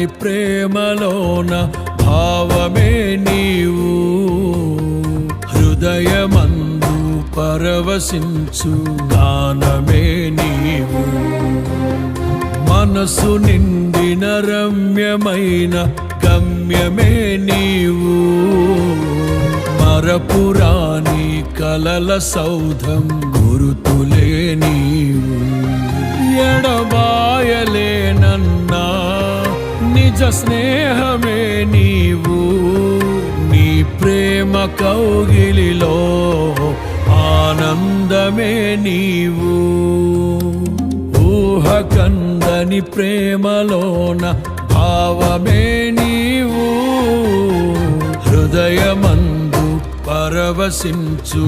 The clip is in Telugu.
కందని ప్రేమలోన భావమే నీవు హృదయమందు పరవశించు గానమే నీవు మనసు నిండిన రమ్యమైన గమ్యమే నీవు మరపురాని కలల సౌధం గురుతులే నీవు ఎడబాయలేనన్నా నిజ స్నేహమే నీవు నీ ప్రేమ కౌగిలిలో ఆనందమే నీవు ఊహ కందని ప్రేమలోన భావమే నీవు హృదయమందు పరవశించు